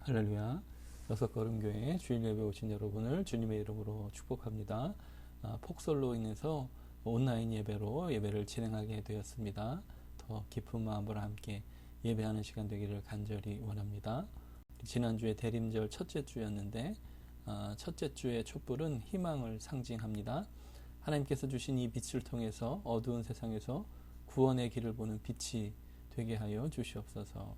할렐루야. 여섯걸음교회 주일 예배 오신 여러분을 주님의 이름으로 축복합니다. 폭설로 인해서 온라인 예배로 예배를 진행하게 되었습니다. 더 깊은 마음으로 함께 예배하는 시간 되기를 간절히 원합니다. 지난주에 대림절 첫째 주였는데 첫째 주의 촛불은 희망을 상징합니다. 하나님께서 주신 이 빛을 통해서 어두운 세상에서 구원의 길을 보는 빛이 되게 하여 주시옵소서.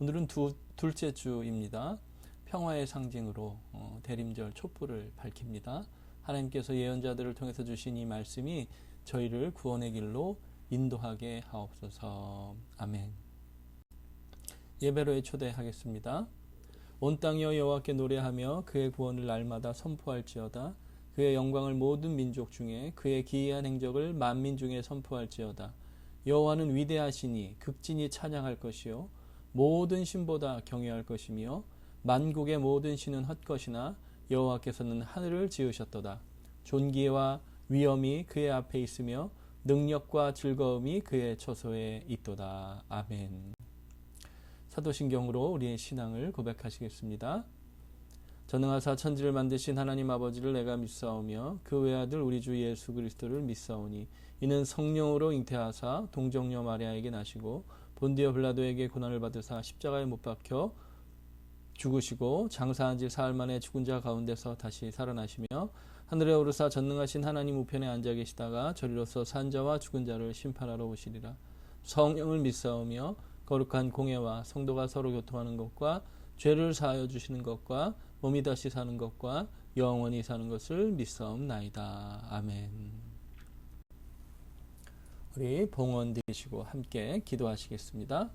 오늘은 둘째 주입니다. 평화의 상징으로 대림절 촛불을 밝힙니다. 하나님께서 예언자들을 통해서 주신 이 말씀이 저희를 구원의 길로 인도하게 하옵소서. 아멘. 예배로에 초대하겠습니다. 온 땅이여 여호와께 노래하며 그의 구원을 날마다 선포할지어다. 그의 영광을 모든 민족 중에 그의 기이한 행적을 만민 중에 선포할지어다. 여호와는 위대하시니 극진히 찬양할 것이요 모든 신보다 경외할 것이며 만국의 모든 신은 헛것이나 여호와께서는 하늘을 지으셨도다. 존귀와 위엄이 그의 앞에 있으며 능력과 즐거움이 그의 처소에 있도다. 아멘. 사도신경으로 우리의 신앙을 고백하시겠습니다. 전능하사 천지를 만드신 하나님 아버지를 내가 믿사오며 그 외아들 우리 주 예수 그리스도를 믿사오니 이는 성령으로 잉태하사 동정녀 마리아에게 나시고 본디오 빌라도에게 고난을 받으사 십자가에 못 박혀 죽으시고 장사한 지 사흘 만에 죽은 자 가운데서 다시 살아나시며 하늘에 오르사 전능하신 하나님 우편에 앉아 계시다가 저리로서 산 자와 죽은 자를 심판하러 오시리라. 성령을 믿사오며 거룩한 공예와 성도가 서로 교통하는 것과 죄를 사하여 주시는 것과 몸이 다시 사는 것과 영원히 사는 것을 믿사옵나이다. 아멘. 우리 봉헌 드리시고 함께 기도하시겠습니다.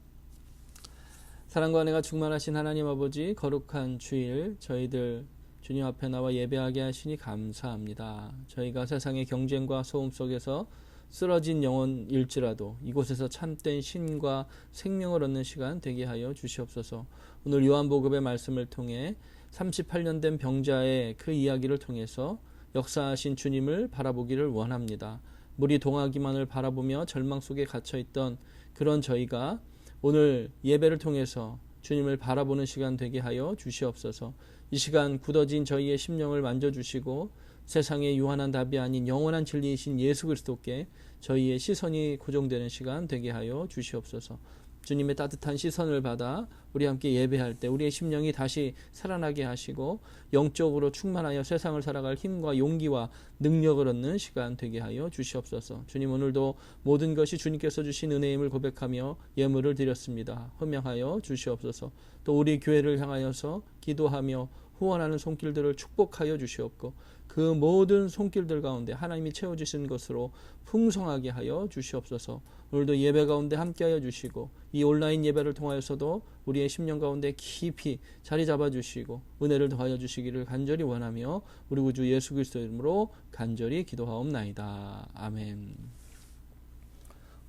사랑과 은혜가 충만하신 하나님 아버지, 거룩한 주일 저희들 주님 앞에 나와 예배하게 하시니 감사합니다. 저희가 세상의 경쟁과 소음 속에서 쓰러진 영혼일지라도 이곳에서 참된 신과 생명을 얻는 시간 되게 하여 주시옵소서. 오늘 요한복음의 말씀을 통해 38년 된 병자의 그 이야기를 통해서 역사하신 주님을 바라보기를 원합니다. 물이 동하기만을 바라보며 절망 속에 갇혀있던 그런 저희가 오늘 예배를 통해서 주님을 바라보는 시간 되게 하여 주시옵소서. 이 시간 굳어진 저희의 심령을 만져주시고 세상의 유한한 답이 아닌 영원한 진리이신 예수 그리스도께 저희의 시선이 고정되는 시간 되게 하여 주시옵소서. 주님의 따뜻한 시선을 받아 우리 함께 예배할 때 우리의 심령이 다시 살아나게 하시고 영적으로 충만하여 세상을 살아갈 힘과 용기와 능력을 얻는 시간 되게 하여 주시옵소서. 주님, 오늘도 모든 것이 주님께서 주신 은혜임을 고백하며 예물을 드렸습니다. 허명하여 주시옵소서. 또 우리 교회를 향하여서 기도하며 후원하는 손길들을 축복하여 주시옵고 그 모든 손길들 가운데 하나님이 채워주신 것으로 풍성하게 하여 주시옵소서. 오늘도 예배 가운데 함께하여 주시고 이 온라인 예배를 통하여서도 우리의 심령 가운데 깊이 자리 잡아주시고 은혜를 더하여 주시기를 간절히 원하며 우리 구주 예수 그리스도 이름으로 간절히 기도하옵나이다. 아멘.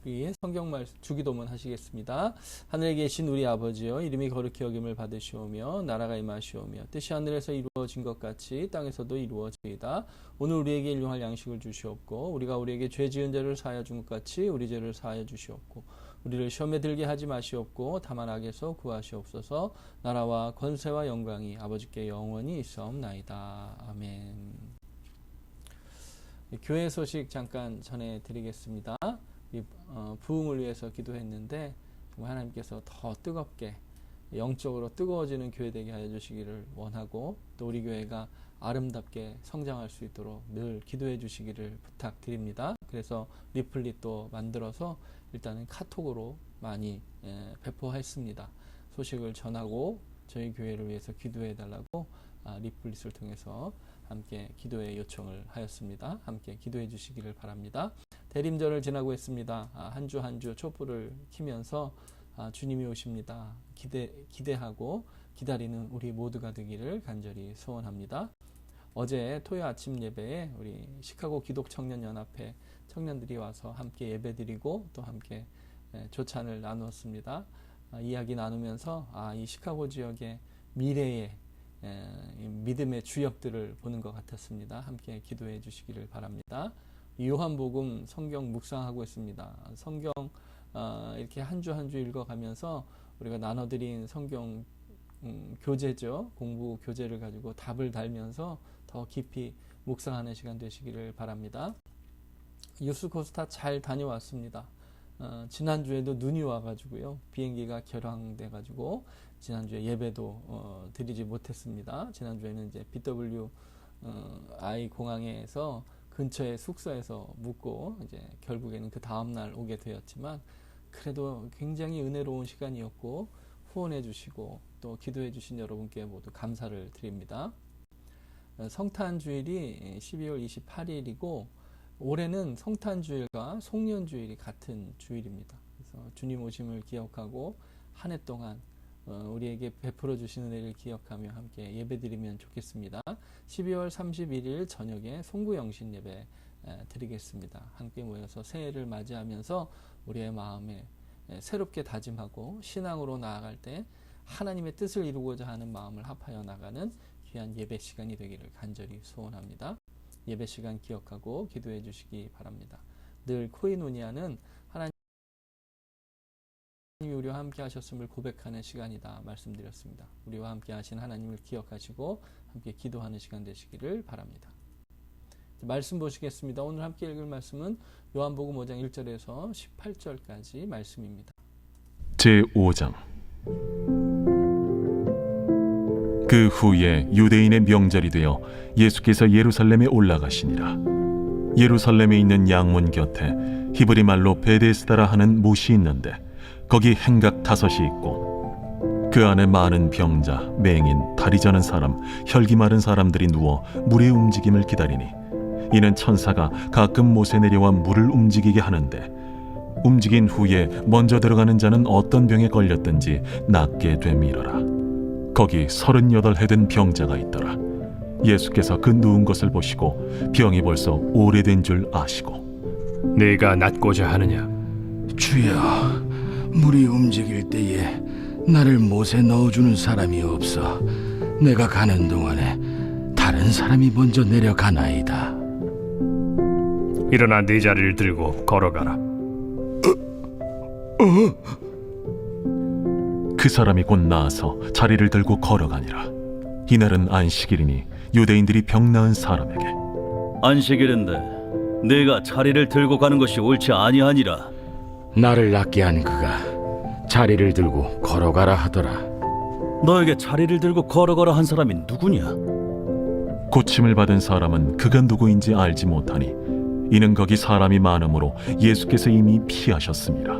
우리 성경 말씀 주기도문 하시겠습니다. 하늘에 계신 우리 아버지여, 이름이 거룩히 여김을 받으시오며 나라가 임하시오며 뜻이 하늘에서 이루어진 것 같이 땅에서도 이루어지이다. 오늘 우리에게 일용할 양식을 주시옵고 우리가 우리에게 죄 지은 자를 사하여 준 것 같이 우리 죄를 사하여 주시옵고 우리를 시험에 들게 하지 마시옵고 다만 악에서 구하시옵소서. 나라와 권세와 영광이 아버지께 영원히 있사옵나이다. 아멘. 교회 소식 잠깐 전해드리겠습니다. 부흥을 위해서 기도했는데 정말 하나님께서 더 뜨겁게 영적으로 뜨거워지는 교회 되게 하여 주시기를 원하고 또 우리 교회가 아름답게 성장할 수 있도록 늘 기도해 주시기를 부탁드립니다. 그래서 리플릿도 만들어서 일단은 카톡으로 많이 배포했습니다. 소식을 전하고 저희 교회를 위해서 기도해 달라고 리플릿을 통해서 함께 기도의 요청을 하였습니다. 함께 기도해 주시기를 바랍니다. 대림절을 지나고 있습니다. 한 주 한 주 촛불을 켜면서 주님이 오십니다. 기대하고 기다리는 우리 모두가 되기를 간절히 소원합니다. 어제 토요 아침 예배에 우리 시카고 기독청년연합회 청년들이 와서 함께 예배드리고 또 함께 조찬을 나누었습니다. 이야기 나누면서 이 시카고 지역의 미래의 믿음의 주역들을 보는 것 같았습니다. 함께 기도해 주시기를 바랍니다. 요한복음 성경 묵상하고 있습니다. 성경 이렇게 한 주 한 주 읽어가면서 우리가 나눠드린 성경 교재죠. 공부 교재를 가지고 답을 달면서 더 깊이 묵상하는 시간 되시기를 바랍니다. 유스코스타 잘 다녀왔습니다. 지난주에도 눈이 와가지고요. 비행기가 결항돼가지고 지난주에 예배도 드리지 못했습니다. 지난주에는 이제 BW I 공항에서 근처의 숙소에서 묵고 이제 결국에는 그 다음날 오게 되었지만 그래도 굉장히 은혜로운 시간이었고 후원해 주시고 또 기도해 주신 여러분께 모두 감사를 드립니다. 성탄주일이 12월 28일이고 올해는 성탄주일과 송년주일이 같은 주일입니다. 그래서 주님 오심을 기억하고 한 해 동안 우리에게 베풀어 주시는 은혜를 기억하며 함께 예배드리면 좋겠습니다. 12월 31일 저녁에 송구영신 예배 드리겠습니다. 함께 모여서 새해를 맞이하면서 우리의 마음에 새롭게 다짐하고 신앙으로 나아갈 때 하나님의 뜻을 이루고자 하는 마음을 합하여 나가는 귀한 예배 시간이 되기를 간절히 소원합니다. 예배 시간 기억하고 기도해 주시기 바랍니다. 늘 코이노니아는 하나님이 우리와 함께 하셨음을 고백하는 시간이다 말씀드렸습니다. 우리와 함께 하신 하나님을 기억하시고 함께 기도하는 시간 되시기를 바랍니다. 말씀 보시겠습니다. 오늘 함께 읽을 말씀은 요한복음 5장 1절에서 18절까지 말씀입니다. 제5장 그 후에 유대인의 명절이 되어 예수께서 예루살렘에 올라가시니라. 예루살렘에 있는 양문 곁에 히브리 말로 베데스다라 하는 못이 있는데 거기 행각 5이 있고 그 안에 많은 병자, 맹인, 다리 저는 사람, 혈기 마른 사람들이 누워 물의 움직임을 기다리니 이는 천사가 가끔 못에 내려와 물을 움직이게 하는데 움직인 후에 먼저 들어가는 자는 어떤 병에 걸렸든지 낫게 됨이러라. 거기 38해 된 병자가 있더라. 예수께서 그 누운 것을 보시고 병이 벌써 오래된 줄 아시고 네가 낫고자 하느냐? 주여, 물이 움직일 때에 나를 못에 넣어주는 사람이 없어 내가 가는 동안에 다른 사람이 먼저 내려가나이다. 일어나 네 자리를 들고 걸어가라. 그 사람이 곧 나아서 자리를 들고 걸어가니라. 이날은 안식일이니 유대인들이 병 나은 사람에게 안식일인데 네가 자리를 들고 가는 것이 옳지 아니하니라. 나를 낫게 한 그가 자리를 들고 걸어가라 하더라. 너에게 자리를 들고 걸어가라 한 사람이 누구냐? 고침을 받은 사람은 그가 누구인지 알지 못하니 이는 거기 사람이 많으므로 예수께서 이미 피하셨습니다.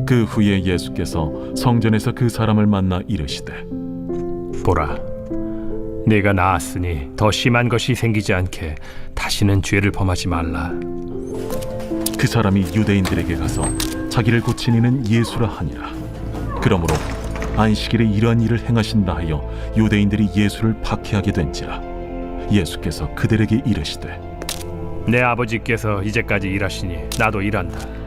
그 후에 예수께서 성전에서 그 사람을 만나 이르시되 보라, 네가 나았으니 더 심한 것이 생기지 않게 다시는 죄를 범하지 말라. 그 사람이 유대인들에게 가서 자기를 고친 이는 예수라 하니라. 그러므로 안식일에 이러한 일을 행하신다 하여 유대인들이 예수를 박해하게 된지라. 예수께서 그들에게 이르시되 내 아버지께서 이제까지 일하시니 나도 일한다.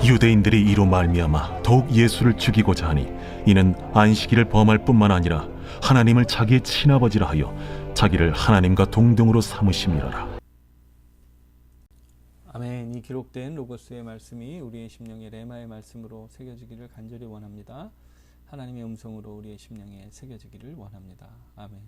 유대인들이 이로 말미암아 더욱 예수를 죽이고자 하니 이는 안식일을 범할 뿐만 아니라 하나님을 자기의 친아버지라 하여 자기를 하나님과 동등으로 삼으심이라라. 아멘. 이 기록된 로고스의 말씀이 우리의 심령에 레마의 말씀으로 새겨지기를 간절히 원합니다. 하나님의 음성으로 우리의 심령에 새겨지기를 원합니다. 아멘.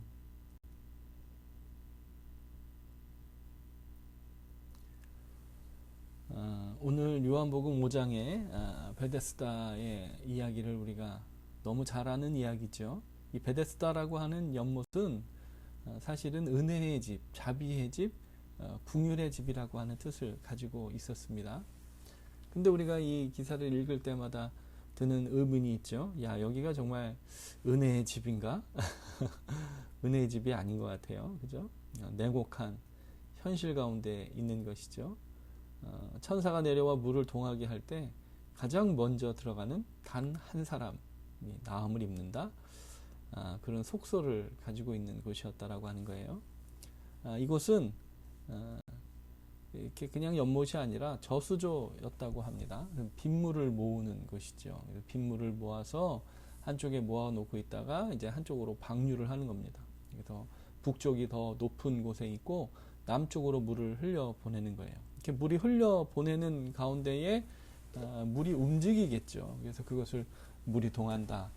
오늘 요한복음 5장의 베데스다의 이야기를 우리가 너무 잘 아는 이야기죠. 이 베데스다라고 하는 연못은 사실은 은혜의 집, 자비의 집, 긍휼의 집이라고 하는 뜻을 가지고 있었습니다. 근데 우리가 이 기사를 읽을 때마다 드는 의문이 있죠. 야, 여기가 정말 은혜의 집인가? 은혜의 집이 아닌 것 같아요. 그죠? 냉혹한 현실 가운데 있는 것이죠. 천사가 내려와 물을 동하게 할 때 가장 먼저 들어가는 단 한 사람이 나음을 입는다. 그런 속소를 가지고 있는 곳이었다라고 하는 거예요. 이곳은 이렇게 그냥 연못이 아니라 저수조였다고 합니다. 빗물을 모으는 곳이죠. 빗물을 모아서 한쪽에 모아놓고 있다가 이제 한쪽으로 방류를 하는 겁니다. 그래서 북쪽이 더 높은 곳에 있고 남쪽으로 물을 흘려 보내는 거예요. 이렇게 물이 흘려 보내는 가운데에 물이 움직이겠죠. 그래서 그것을 물이 동한다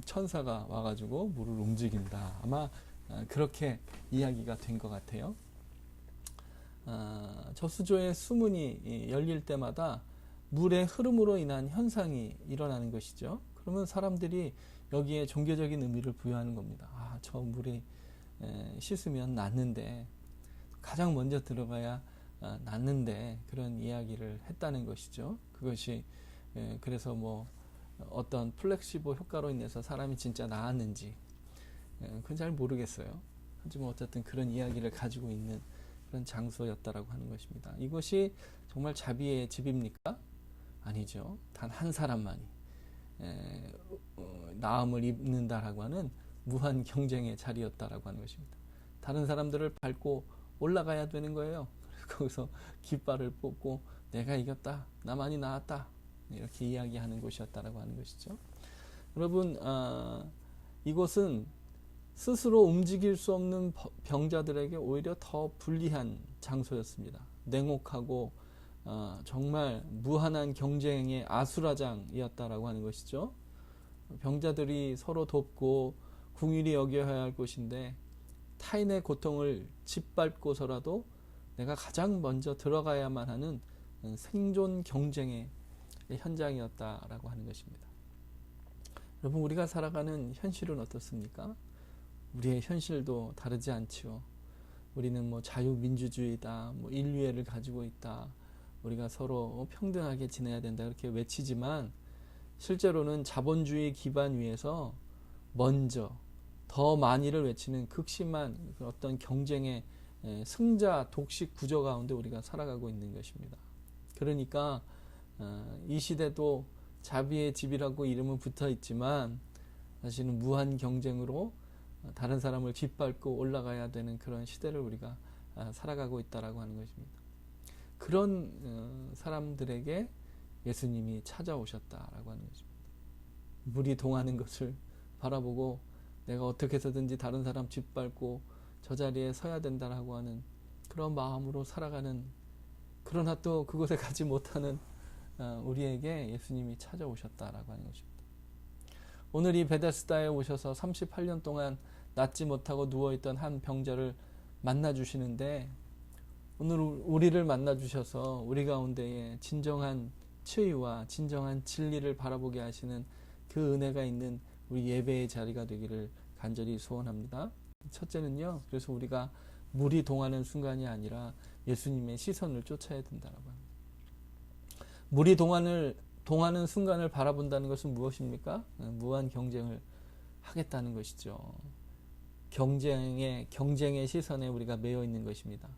천사가 와가지고 물을 움직인다. 아마 그렇게 이야기가 된 것 같아요. 저수조의 수문이 열릴 때마다 물의 흐름으로 인한 현상이 일어나는 것이죠. 그러면 사람들이 여기에 종교적인 의미를 부여하는 겁니다. 저 물이 씻으면 낫는데, 가장 먼저 들어가야 낫는데, 그런 이야기를 했다는 것이죠. 그것이 그래서 뭐 어떤 플렉시보 효과로 인해서 사람이 진짜 나았는지 그건 잘 모르겠어요. 하지만 어쨌든 그런 이야기를 가지고 있는 그런 장소였다라고 하는 것입니다. 이것이 정말 자비의 집입니까? 아니죠. 단 한 사람만이 나음을 입는다라고 하는 무한 경쟁의 자리였다라고 하는 것입니다. 다른 사람들을 밟고 올라가야 되는 거예요. 거기서 깃발을 뽑고 내가 이겼다, 나만이 나았다, 이렇게 이야기하는 곳이었다라고 하는 것이죠. 여러분, 이곳은 스스로 움직일 수 없는 병자들에게 오히려 더 불리한 장소였습니다. 냉혹하고 정말 무한한 경쟁의 아수라장이었다라고 하는 것이죠. 병자들이 서로 돕고 궁일이 여겨야 할 곳인데 타인의 고통을 짓밟고서라도 내가 가장 먼저 들어가야만 하는 생존 경쟁의 현장이었다라고 하는 것입니다. 여러분, 우리가 살아가는 현실은 어떻습니까? 우리의 현실도 다르지 않지요. 우리는 뭐 자유민주주의다, 뭐 인류애를 가지고 있다, 우리가 서로 평등하게 지내야 된다, 이렇게 외치지만 실제로는 자본주의 기반 위에서 먼저 더 많이를 외치는 극심한 어떤 경쟁의 승자 독식 구조 가운데 우리가 살아가고 있는 것입니다. 그러니까 이 시대도 자비의 집이라고 이름은 붙어 있지만 사실은 무한 경쟁으로 다른 사람을 짓밟고 올라가야 되는 그런 시대를 우리가 살아가고 있다라고 하는 것입니다. 그런 사람들에게 예수님이 찾아오셨다라고 하는 것입니다. 물이 동하는 것을 바라보고 내가 어떻게 해서든지 다른 사람 짓밟고 저 자리에 서야 된다라고 하는 그런 마음으로 살아가는, 그러나 또 그곳에 가지 못하는 우리에게 예수님이 찾아오셨다라고 하는 것입니다. 오늘 이 베데스다에 오셔서 38년 동안 낫지 못하고 누워있던 한 병자를 만나주시는데, 오늘 우리를 만나주셔서 우리 가운데에 진정한 치유와 진정한 진리를 바라보게 하시는 그 은혜가 있는 우리 예배의 자리가 되기를 간절히 소원합니다. 첫째는요, 그래서 우리가 물이 동하는 순간이 아니라 예수님의 시선을 쫓아야 된다라고 합니다. 물이 동하는 순간을 바라본다는 것은 무엇입니까? 무한 경쟁을 하겠다는 것이죠. 경쟁의 시선에 우리가 매여 있는 것입니다.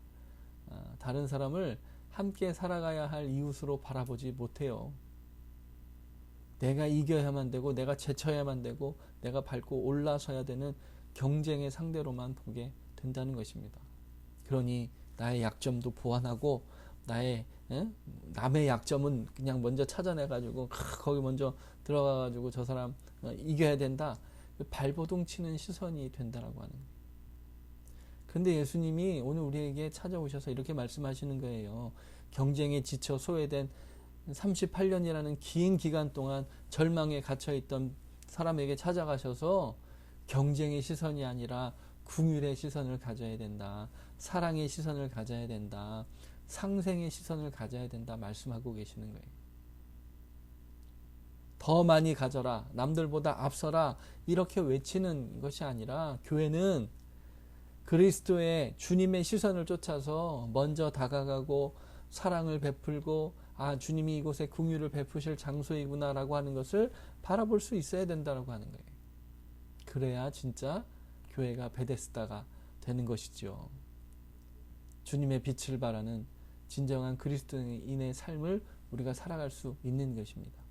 다른 사람을 함께 살아가야 할 이웃으로 바라보지 못해요. 내가 이겨야만 되고 내가 제쳐야만 되고 내가 밟고 올라서야 되는 경쟁의 상대로만 보게 된다는 것입니다. 그러니 나의 약점도 보완하고 남의 약점은 그냥 먼저 찾아내가지고 거기 먼저 들어가가지고 저 사람 이겨야 된다, 발버둥 치는 시선이 된다라고 하는 거예요. 그런데 예수님이 오늘 우리에게 찾아오셔서 이렇게 말씀하시는 거예요. 경쟁에 지쳐 소외된 38년이라는 긴 기간 동안 절망에 갇혀있던 사람에게 찾아가셔서 경쟁의 시선이 아니라 긍휼의 시선을 가져야 된다, 사랑의 시선을 가져야 된다, 상생의 시선을 가져야 된다 말씀하고 계시는 거예요. 더 많이 가져라, 남들보다 앞서라, 이렇게 외치는 것이 아니라 교회는 그리스도의 주님의 시선을 쫓아서 먼저 다가가고 사랑을 베풀고 주님이 이곳에 긍휼을 베푸실 장소이구나라고 하는 것을 바라볼 수 있어야 된다라고 하는 거예요. 그래야 진짜 교회가 베데스다가 되는 것이죠. 주님의 빛을 바라는 진정한 그리스도인의 삶을 우리가 살아갈 수 있는 것입니다.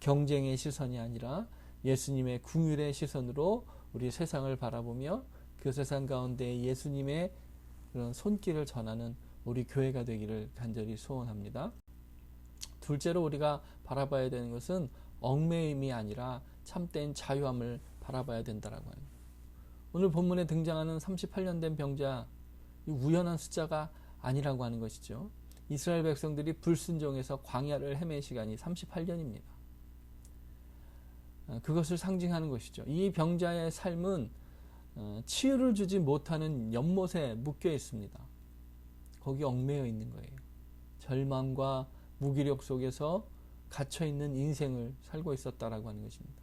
경쟁의 시선이 아니라 예수님의 긍휼의 시선으로 우리 세상을 바라보며 그 세상 가운데 예수님의 그런 손길을 전하는 우리 교회가 되기를 간절히 소원합니다. 둘째로 우리가 바라봐야 되는 것은 얽매임이 아니라 참된 자유함을 바라봐야 된다라고 합니다. 오늘 본문에 등장하는 38년 된 병자, 우연한 숫자가 아니라고 하는 것이죠. 이스라엘 백성들이 불순종해서 광야를 헤맨 시간이 38년입니다. 그것을 상징하는 것이죠. 이 병자의 삶은 치유를 주지 못하는 연못에 묶여 있습니다. 거기 얽매여 있는 거예요. 절망과 무기력 속에서 갇혀 있는 인생을 살고 있었다라고 하는 것입니다.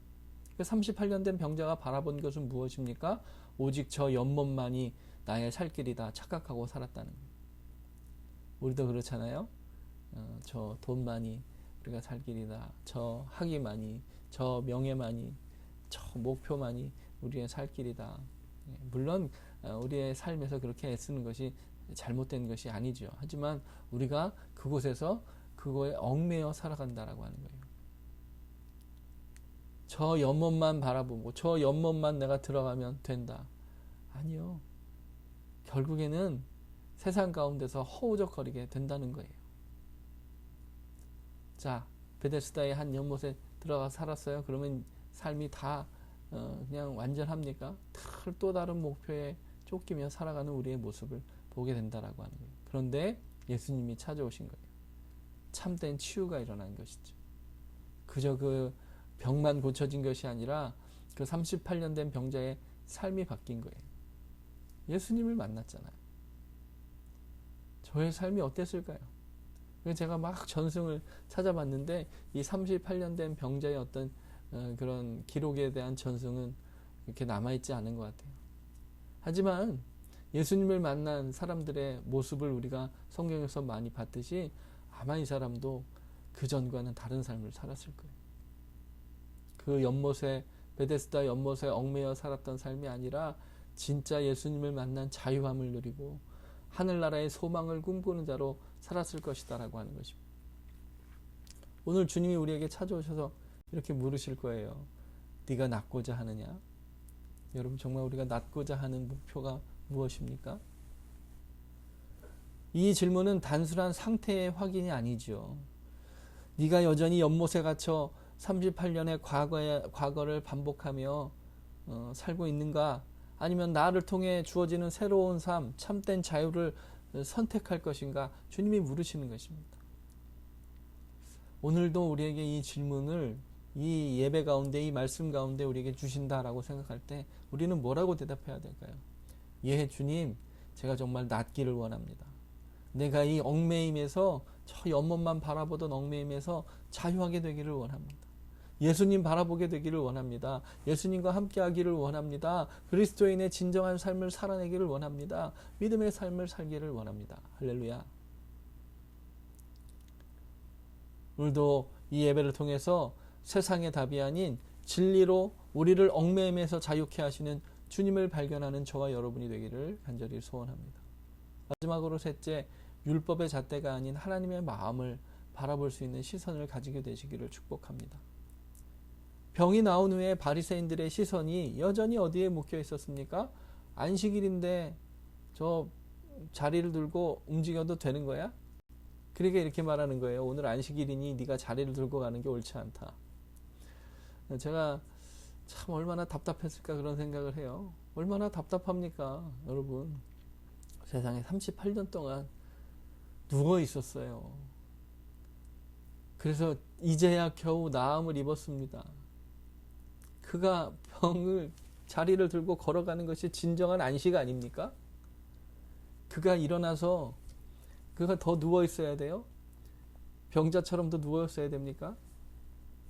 38년 된 병자가 바라본 것은 무엇입니까? 오직 저 연못만이 나의 살 길이다 착각하고 살았다는 거예요. 우리도 그렇잖아요. 저 돈만이 우리가 살 길이다. 저 학위만이, 저 명예만이, 저 목표만이 우리의 살 길이다. 물론 우리의 삶에서 그렇게 애쓰는 것이 잘못된 것이 아니죠. 하지만 우리가 그곳에서 그거에 얽매여 살아간다라고 하는 거예요. 저 연못만 바라보고 저 연못만 내가 들어가면 된다. 아니요. 결국에는 세상 가운데서 허우적거리게 된다는 거예요. 자, 베데스다의 한 연못에 들어가 살았어요. 그러면 삶이 다 그냥 완전합니까? 또 다른 목표에 쫓기며 살아가는 우리의 모습을 보게 된다라고 하는 거예요. 그런데 예수님이 찾아오신 거예요. 참된 치유가 일어난 것이죠. 그저 그 병만 고쳐진 것이 아니라 그 38년 된 병자의 삶이 바뀐 거예요. 예수님을 만났잖아요. 저의 삶이 어땠을까요? 제가 막 전승을 찾아봤는데 이 38년 된 병자의 어떤 그런 기록에 대한 전승은 이렇게 남아있지 않은 것 같아요. 하지만 예수님을 만난 사람들의 모습을 우리가 성경에서 많이 봤듯이 아마 이 사람도 그 전과는 다른 삶을 살았을 거예요. 그 연못에, 베데스다 연못에 얽매여 살았던 삶이 아니라 진짜 예수님을 만난 자유함을 누리고 하늘나라의 소망을 꿈꾸는 자로 살았을 것이다 라고 하는 것입니다. 오늘 주님이 우리에게 찾아오셔서 이렇게 물으실 거예요. 네가 낫고자 하느냐? 여러분, 정말 우리가 낫고자 하는 목표가 무엇입니까? 이 질문은 단순한 상태의 확인이 아니죠. 네가 여전히 연못에 갇혀 38년의 과거를 반복하며 살고 있는가? 아니면 나를 통해 주어지는 새로운 삶, 참된 자유를 선택할 것인가? 주님이 물으시는 것입니다. 오늘도 우리에게 이 질문을 이 예배 가운데, 이 말씀 가운데 우리에게 주신다라고 생각할 때 우리는 뭐라고 대답해야 될까요? 예, 주님, 제가 정말 낫기를 원합니다. 내가 이 얽매임에서, 저 연못만 바라보던 얽매임에서 자유하게 되기를 원합니다. 예수님 바라보게 되기를 원합니다. 예수님과 함께 하기를 원합니다. 그리스도인의 진정한 삶을 살아내기를 원합니다. 믿음의 삶을 살기를 원합니다. 할렐루야. 오늘도 이 예배를 통해서 세상의 답이 아닌 진리로 우리를 얽매임에서 자유케 하시는 주님을 발견하는 저와 여러분이 되기를 간절히 소원합니다. 마지막으로 셋째, 율법의 잣대가 아닌 하나님의 마음을 바라볼 수 있는 시선을 가지게 되시기를 축복합니다. 병이 나온 후에 바리새인들의 시선이 여전히 어디에 묶여 있었습니까? 안식일인데 저 자리를 들고 움직여도 되는 거야? 그러니까 이렇게 말하는 거예요. 오늘 안식일이니 네가 자리를 들고 가는 게 옳지 않다. 제가 참 얼마나 답답했을까 그런 생각을 해요. 얼마나 답답합니까? 여러분, 세상에 38년 동안 누워 있었어요. 그래서 이제야 겨우 나음을 입었습니다. 그가 병을, 자리를 들고 걸어가는 것이 진정한 안식 아닙니까? 그가 일어나서 그가 더 누워 있어야 돼요? 병자처럼 더 누워 있어야 됩니까?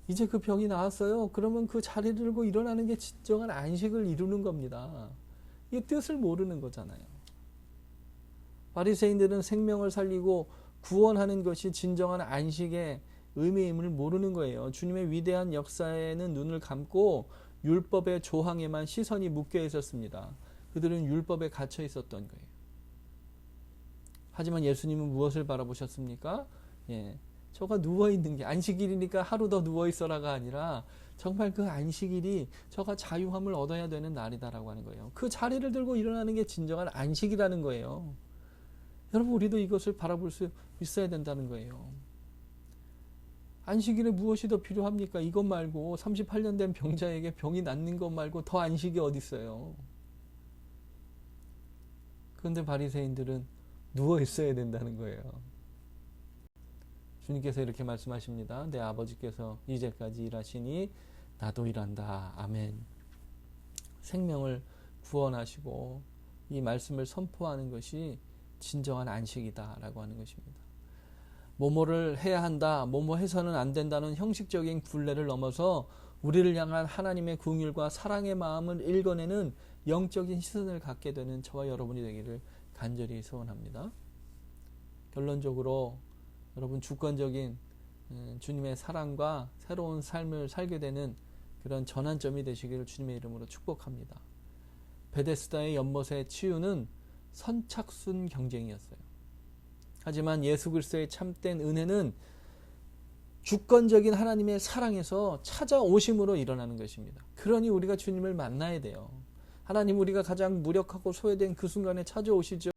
이제 그 병이 나았어요. 그러면 그 자리를 들고 일어나는 게 진정한 안식을 이루는 겁니다. 이 뜻을 모르는 거잖아요. 바리새인들은 생명을 살리고 구원하는 것이 진정한 안식의 의미임을 모르는 거예요. 주님의 위대한 역사에는 눈을 감고 율법의 조항에만 시선이 묶여 있었습니다. 그들은 율법에 갇혀 있었던 거예요. 하지만 예수님은 무엇을 바라보셨습니까? 저가 누워있는 게, 안식일이니까 하루 더 누워있어라가 아니라 정말 그 안식일이 저가 자유함을 얻어야 되는 날이다라고 하는 거예요. 그 자리를 들고 일어나는 게 진정한 안식이라는 거예요. 여러분, 우리도 이것을 바라볼 수 있어야 된다는 거예요. 안식일에 무엇이 더 필요합니까? 이것 말고 38년 된 병자에게 병이 낫는 것 말고 더 안식이 어디 있어요? 그런데 바리새인들은 누워 있어야 된다는 거예요. 주님께서 이렇게 말씀하십니다. 내 아버지께서 이제까지 일하시니 나도 일한다. 아멘. 생명을 구원하시고 이 말씀을 선포하는 것이 진정한 안식이다라고 하는 것입니다. 뭐뭐를 해야 한다, 뭐뭐 해서는 안 된다는 형식적인 굴레를 넘어서 우리를 향한 하나님의 긍휼과 사랑의 마음을 읽어내는 영적인 시선을 갖게 되는 저와 여러분이 되기를 간절히 소원합니다. 결론적으로 여러분 주권적인 주님의 사랑과 새로운 삶을 살게 되는 그런 전환점이 되시기를 주님의 이름으로 축복합니다. 베데스다의 연못의 치유는 선착순 경쟁이었어요. 하지만 예수 그리스도의 참된 은혜는 주권적인 하나님의 사랑에서 찾아오심으로 일어나는 것입니다. 그러니 우리가 주님을 만나야 돼요. 하나님, 우리가 가장 무력하고 소외된 그 순간에 찾아오시죠.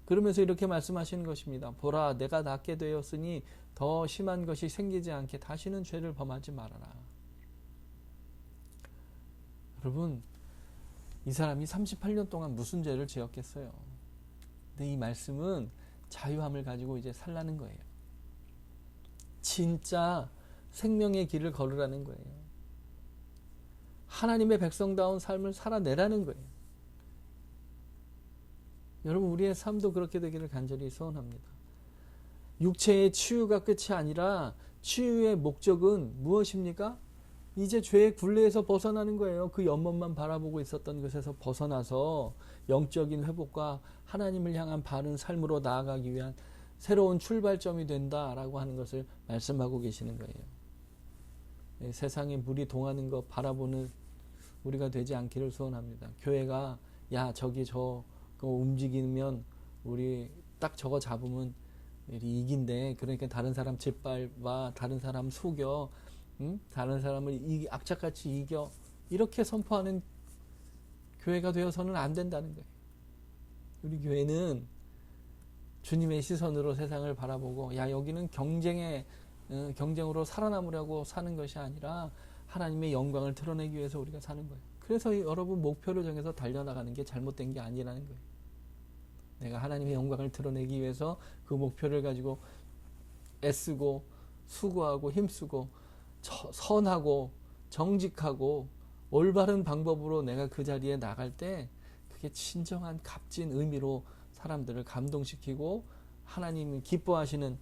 그러면서 이렇게 말씀하시는 것입니다. 보라, 내가 낫게 되었으니 더 심한 것이 생기지 않게 다시는 죄를 범하지 말아라. 여러분, 이 사람이 38년 동안 무슨 죄를 지었겠어요? 근데 이 말씀은 자유함을 가지고 이제 살라는 거예요. 진짜 생명의 길을 걸으라는 거예요. 하나님의 백성다운 삶을 살아내라는 거예요. 여러분, 우리의 삶도 그렇게 되기를 간절히 소원합니다. 육체의 치유가 끝이 아니라 치유의 목적은 무엇입니까? 이제 죄의 굴레에서 벗어나는 거예요. 그 연못만 바라보고 있었던 것에서 벗어나서 영적인 회복과 하나님을 향한 바른 삶으로 나아가기 위한 새로운 출발점이 된다라고 하는 것을 말씀하고 계시는 거예요. 세상에 물이 동하는 것 바라보는 우리가 되지 않기를 소원합니다. 교회가 야 저기 저거 움직이면 우리 딱 저거 잡으면 이긴대. 그러니까 다른 사람 짓밟아, 다른 사람 속여, 다른 사람을 악착같이 이겨, 이렇게 선포하는 교회가 되어서는 안 된다는 거예요. 우리 교회는 주님의 시선으로 세상을 바라보고, 야 여기는 경쟁으로 살아남으려고 사는 것이 아니라 하나님의 영광을 드러내기 위해서 우리가 사는 거예요. 그래서 여러분, 목표를 정해서 달려나가는 게 잘못된 게 아니라는 거예요. 내가 하나님의 영광을 드러내기 위해서 그 목표를 가지고 애쓰고 수고하고 힘쓰고 선하고 정직하고 올바른 방법으로 내가 그 자리에 나갈 때 그게 진정한 값진 의미로 사람들을 감동시키고 하나님이 기뻐하시는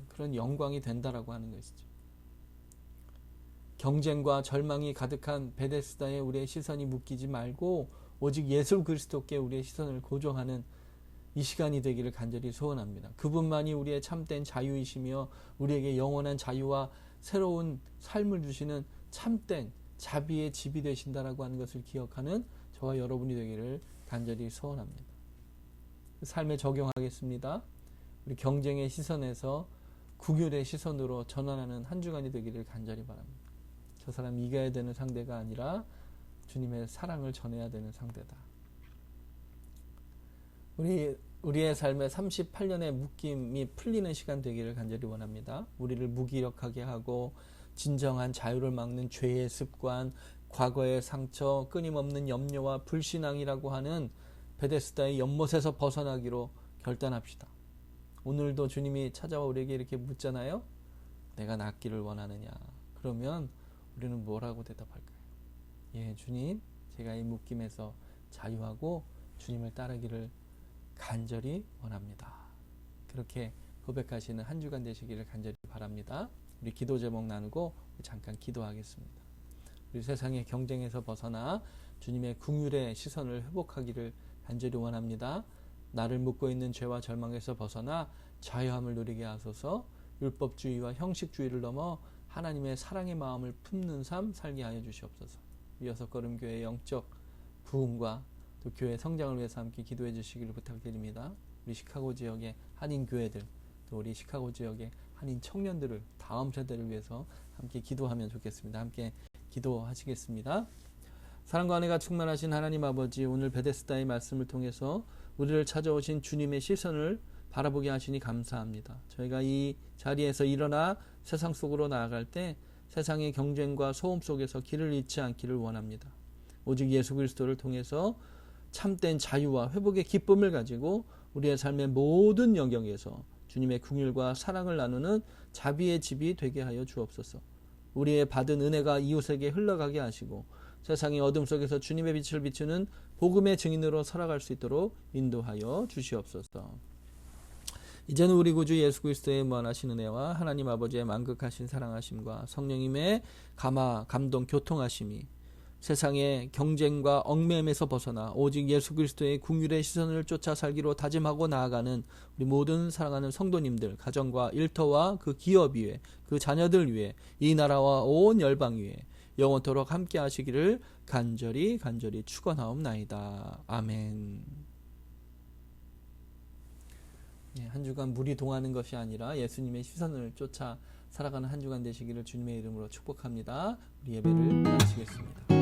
그런 영광이 된다라고 하는 것이죠. 경쟁과 절망이 가득한 베데스다에 우리의 시선이 묶이지 말고 오직 예수 그리스도께 우리의 시선을 고정하는 이 시간이 되기를 간절히 소원합니다. 그분만이 우리의 참된 자유이시며 우리에게 영원한 자유와 새로운 삶을 주시는 참된 자비의 집이 되신다라고 하는 것을 기억하는 저와 여러분이 되기를 간절히 소원합니다. 삶에 적용하겠습니다. 우리 경쟁의 시선에서 긍휼의 시선으로 전환하는 한 주간이 되기를 간절히 바랍니다. 저 사람 이겨야 되는 상대가 아니라 주님의 사랑을 전해야 되는 상대다. 우리의 삶에 38년의 묶임이 풀리는 시간 되기를 간절히 원합니다. 우리를 무기력하게 하고 진정한 자유를 막는 죄의 습관, 과거의 상처, 끊임없는 염려와 불신앙이라고 하는 베데스다의 연못에서 벗어나기로 결단합시다. 오늘도 주님이 찾아와 우리에게 이렇게 묻잖아요. 내가 낫기를 원하느냐? 그러면 우리는 뭐라고 대답할까요? 예, 주님, 제가 이 묶임에서 자유하고 주님을 따르기를 간절히 원합니다. 그렇게 고백하시는 한 주간 되시기를 간절히 바랍니다. 우리 기도 제목 나누고 잠깐 기도하겠습니다. 우리 세상의 경쟁에서 벗어나 주님의 긍휼의 시선을 회복하기를 간절히 원합니다. 나를 묶고 있는 죄와 절망에서 벗어나 자유함을 누리게 하소서. 율법주의와 형식주의를 넘어 하나님의 사랑의 마음을 품는 삶 살게 하여 주시옵소서. 이어서 걸음교회의 영적 부흥과 또 교회 성장을 위해서 함께 기도해 주시기를 부탁드립니다. 우리 시카고 지역의 한인 교회들, 또 우리 시카고 지역의 한인 청년들을, 다음 세대를 위해서 함께 기도하면 좋겠습니다. 함께 기도하시겠습니다. 사랑과 은혜가 충만하신 하나님 아버지, 오늘 베데스다의 말씀을 통해서 우리를 찾아오신 주님의 시선을 바라보게 하시니 감사합니다. 저희가 이 자리에서 일어나 세상 속으로 나아갈 때 세상의 경쟁과 소음 속에서 길을 잃지 않기를 원합니다. 오직 예수 그리스도를 통해서 참된 자유와 회복의 기쁨을 가지고 우리의 삶의 모든 영역에서 주님의 긍휼과 사랑을 나누는 자비의 집이 되게 하여 주옵소서. 우리의 받은 은혜가 이웃에게 흘러가게 하시고 세상의 어둠 속에서 주님의 빛을 비추는 복음의 증인으로 살아갈 수 있도록 인도하여 주시옵소서. 이제는 우리 구주 예수 그리스도의 무한하신 은혜와 하나님 아버지의 만극하신 사랑하심과 성령님의 감동, 교통하심이 세상의 경쟁과 얽매임에서 벗어나 오직 예수 그리스도의 궁율의 시선을 쫓아 살기로 다짐하고 나아가는 우리 모든 사랑하는 성도님들, 가정과 일터와 그 기업 위에, 그 자녀들 위에, 이 나라와 온 열방 위에 영원토록 함께 하시기를 간절히 축원하옵나이다. 아멘. 한 주간 무리 동하는 것이 아니라 예수님의 시선을 쫓아 살아가는 한 주간 되시기를 주님의 이름으로 축복합니다. 우리 예배를 마치겠습니다.